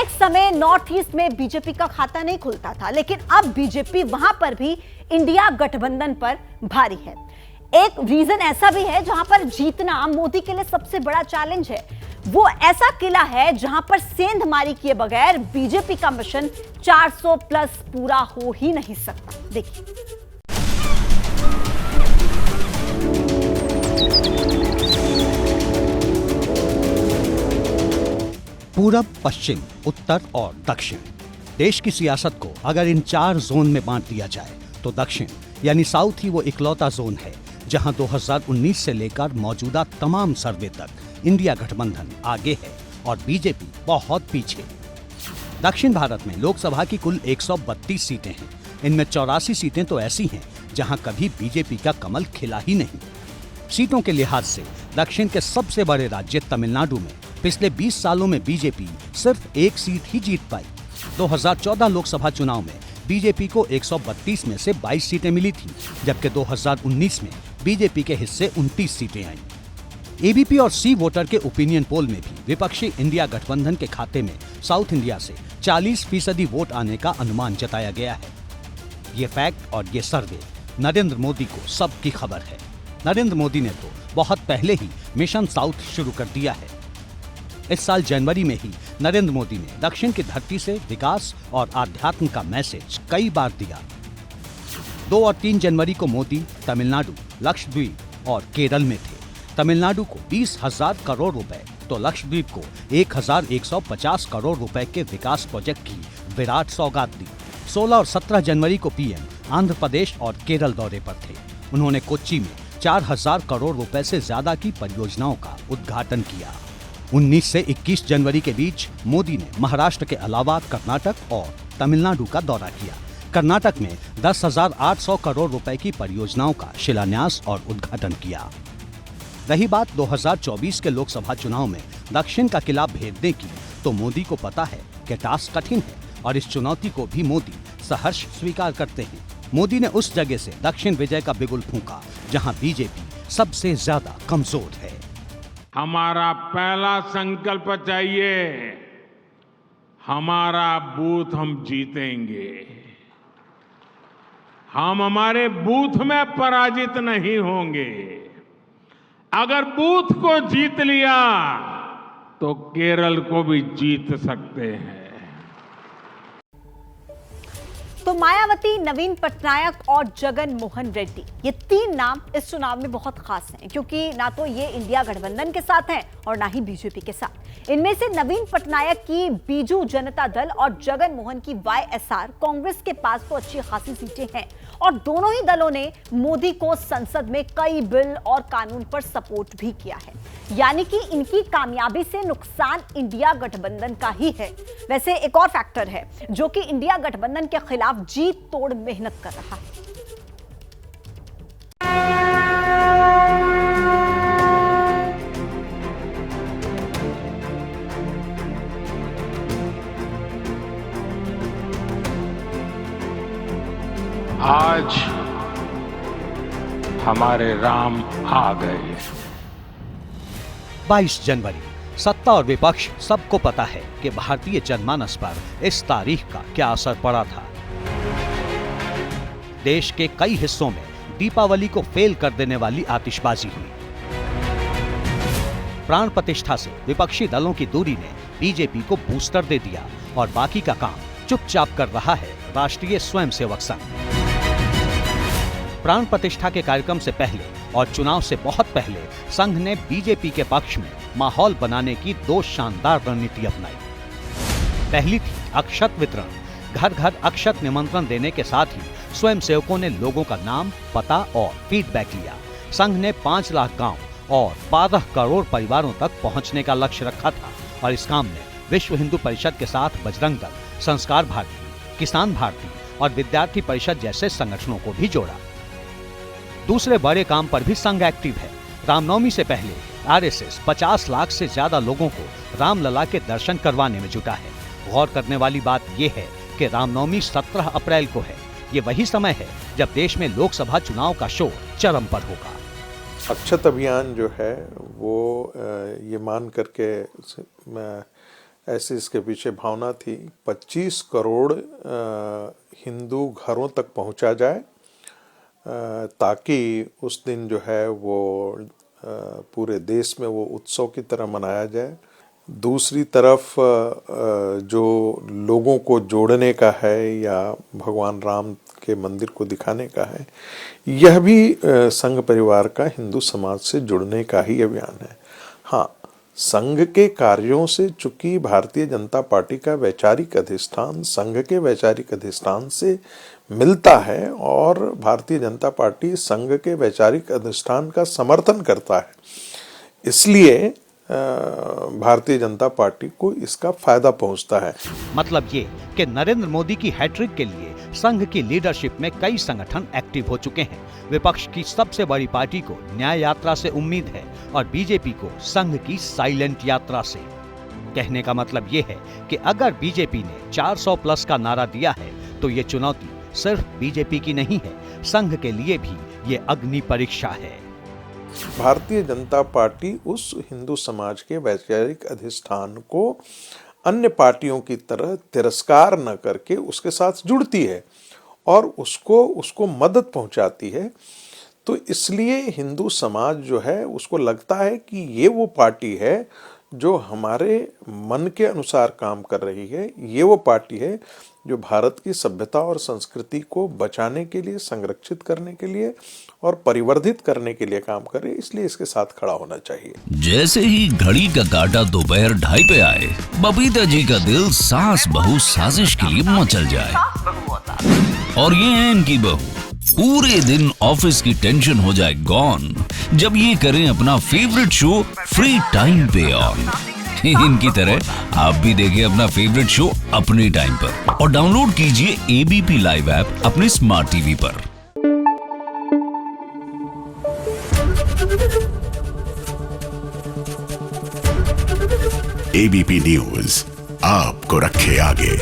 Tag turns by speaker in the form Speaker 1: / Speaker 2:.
Speaker 1: एक समय north east में बीजेपी का खाता नहीं खुलता था, लेकिन अब बीजेपी वहां पर भी इंडिया गठबंधन पर भारी है। एक रीजन ऐसा भी है जहां पर जीतना मोदी के लिए सबसे बड़ा चैलेंज है। वो ऐसा किला है जहां पर सेंधमारी किए बगैर बीजेपी का मिशन 400 प्लस पूरा हो ही नहीं सकता। देखिए,
Speaker 2: पूरब, पश्चिम, उत्तर और दक्षिण। देश की सियासत को अगर इन 4 जोन में बांट दिया जाए तो दक्षिण यानी साउथ ही वो इकलौता जोन है जहां 2019 से लेकर मौजूदा तमाम सर्वे तक इंडिया गठबंधन आगे है और बीजेपी बहुत पीछे। दक्षिण भारत में लोकसभा की कुल 132 सीटें हैं। इनमें 84 सीटें तो ऐसी हैं जहां कभी बीजेपी का कमल खिला ही नहीं। सीटों के लिहाज से दक्षिण के सबसे बड़े राज्य तमिलनाडु में पिछले 20 सालों में बीजेपी सिर्फ 1 सीट ही जीत पाई। 2014 लोकसभा चुनाव में बीजेपी को 132 में से 22 सीटें मिली थीं, जबकि 2019 में बीजेपी के हिस्से 29 सीटें आईं। एबीपी और सी वोटर के ओपिनियन पोल में भी विपक्षी इंडिया गठबंधन के खाते में साउथ इंडिया से 40% वोट आने का अनुमान जताया गया है। ये फैक्ट और ये सर्वे नरेंद्र मोदी को सबकी खबर है। नरेंद्र मोदी ने तो बहुत पहले ही मिशन साउथ शुरू कर दिया है। इस साल जनवरी में ही नरेंद्र मोदी ने दक्षिण की धरती से विकास और आध्यात्म का मैसेज कई बार दिया। 2 और 3 जनवरी को मोदी तमिलनाडु, लक्षद्वीप और केरल में थे। तमिलनाडु को 20,000 करोड़ रुपए तो लक्षद्वीप को 1,150 करोड़ रुपए के विकास प्रोजेक्ट की विराट सौगात दी। 16 और 17 जनवरी को पीएम आंध्र प्रदेश और केरल दौरे पर थे। उन्होंने कोच्चि में 4,000 करोड़ रुपए से ज्यादा की परियोजनाओं का उद्घाटन किया। 19 से 21 जनवरी के बीच मोदी ने महाराष्ट्र के अलावा कर्नाटक और तमिलनाडु का दौरा किया। कर्नाटक में 10,800 करोड़ रुपए की परियोजनाओं का शिलान्यास और उद्घाटन किया। रही बात 2024 के लोकसभा चुनाव में दक्षिण का किला भेदने की, तो मोदी को पता है कि टास्क कठिन है और इस चुनौती को भी मोदी सहर्ष स्वीकार करते हैं। मोदी ने उस जगह से दक्षिण विजय का बिगुल फूंका जहां बीजेपी सबसे ज्यादा कमजोर है।
Speaker 3: हमारा पहला संकल्प चाहिए, हमारा बूथ हम जीतेंगे। हम हमारे बूथ में पराजित नहीं होंगे। अगर बूथ को जीत लिया तो केरल को भी जीत सकते हैं।
Speaker 1: तो मायावती, नवीन पटनायक और जगन मोहन रेड्डी, ये 3 नाम इस चुनाव में बहुत खास हैं, क्योंकि ना तो ये इंडिया गठबंधन के साथ हैं और ना ही बीजेपी के साथ। इनमें से नवीन पटनायक की बीजू जनता दल और जगन मोहन की वाईएसआर कांग्रेस के पास तो अच्छी खासी सीटें हैं और दोनों ही दलों ने मोदी को संसद में कई बिल और कानून पर सपोर्ट भी किया है। यानी कि इनकी कामयाबी से नुकसान इंडिया गठबंधन का ही है। वैसे एक और फैक्टर है जो कि इंडिया गठबंधन के खिलाफ जीत तोड़ मेहनत कर रहा है।
Speaker 3: आज हमारे राम आ गए।
Speaker 2: 22 जनवरी, सत्ता और विपक्ष सबको पता है कि भारतीय जनमानस पर इस तारीख का क्या असर पड़ा था। देश के कई हिस्सों में दीपावली को फेल कर देने वाली आतिशबाजी हुई। प्राण प्रतिष्ठा से विपक्षी दलों की दूरी ने बीजेपी को बूस्टर दे दिया और बाकी का काम चुपचाप कर रहा है राष्ट्रीय स्वयंसेवक संघ। प्राण प्रतिष्ठा के कार्यक्रम से पहले और चुनाव से बहुत पहले संघ ने बीजेपी के पक्ष में माहौल बनाने की 2 शानदार रणनीति अपनाई। पहली थी अक्षत वितरण। घर घर अक्षत निमंत्रण देने के साथ ही स्वयंसेवकों ने लोगों का नाम, पता और फीडबैक लिया। संघ ने 5 लाख गांव और 12 करोड़ परिवारों तक पहुंचने का लक्ष्य रखा था और इस काम में विश्व हिंदू परिषद के साथ बजरंग दल, संस्कार भारती, किसान भारती और विद्यार्थी परिषद जैसे संगठनों को भी जोड़ा। दूसरे बड़े काम पर भी संघ एक्टिव है। रामनवमी से पहले आरएसएस 50 लाख से ज्यादा लोगों को रामलला के दर्शन करवाने में जुटा है। गौर करने वाली बात यह है कि रामनवमी 17 अप्रैल को है। ये वही समय है जब देश में लोकसभा चुनाव का शोर चरम पर होगा।
Speaker 4: अक्षत अभियान जो है वो ये मान करके ऐसी इसके पीछे भावना थी। 25 करोड़ हिंदू घरों तक पहुंचा जाए ताकि उस दिन जो है वो पूरे देश में वो उत्सव की तरह मनाया जाए। दूसरी तरफ जो लोगों को जोड़ने का है या भगवान राम के मंदिर को दिखाने का है, यह भी संघ परिवार का हिंदू समाज से जुड़ने का ही अभियान है। हाँ, संघ के कार्यों से चूंकि भारतीय जनता पार्टी का वैचारिक अधिष्ठान संघ के वैचारिक अधिष्ठान से मिलता है और भारतीय जनता पार्टी संघ के वैचारिक अधिष्ठान का समर्थन करता है, इसलिए भारतीय जनता पार्टी को इसका फायदा पहुंचता है।
Speaker 2: मतलब ये कि नरेंद्र मोदी की हैट्रिक के लिए संघ की लीडरशिप में कई संगठन एक्टिव हो चुके हैं। विपक्ष की सबसे बड़ी पार्टी को न्याय यात्रा से उम्मीद है और बीजेपी को संघ की साइलेंट यात्रा से। कहने का मतलब ये है कि अगर बीजेपी ने 400 प्लस का नारा दिया है तो ये चुनौती सिर्फ बीजेपी की नहीं है, संघ के लिए भी ये अग्नि परीक्षा है।
Speaker 4: भारतीय जनता पार्टी उस हिंदू समाज के वैचारिक अधिष्ठान को अन्य पार्टियों की तरह तिरस्कार न करके उसके साथ जुड़ती है और उसको मदद पहुंचाती है। तो इसलिए हिंदू समाज जो है उसको लगता है कि ये वो पार्टी है जो हमारे मन के अनुसार काम कर रही है, ये वो पार्टी है जो भारत की सभ्यता और संस्कृति को बचाने के लिए, संरक्षित करने के लिए और परिवर्धित करने के लिए काम करे, इसलिए इसके साथ खड़ा होना चाहिए।
Speaker 5: जैसे ही घड़ी का काटा दोपहर 2:30 पे आए, बबीता जी का दिल सास बहू साजिश के लिए मचल जाए। और ये है इनकी बहू, पूरे दिन ऑफिस की टेंशन हो जाए गॉन जब ये करें अपना फेवरेट शो फ्री टाइम पे ऑन। इनकी तरह आप भी देखिए अपना फेवरेट शो अपने टाइम पर और डाउनलोड कीजिए एबीपी लाइव ऐप अपने स्मार्ट टीवी पर।
Speaker 6: एबीपी न्यूज आपको रखे आगे।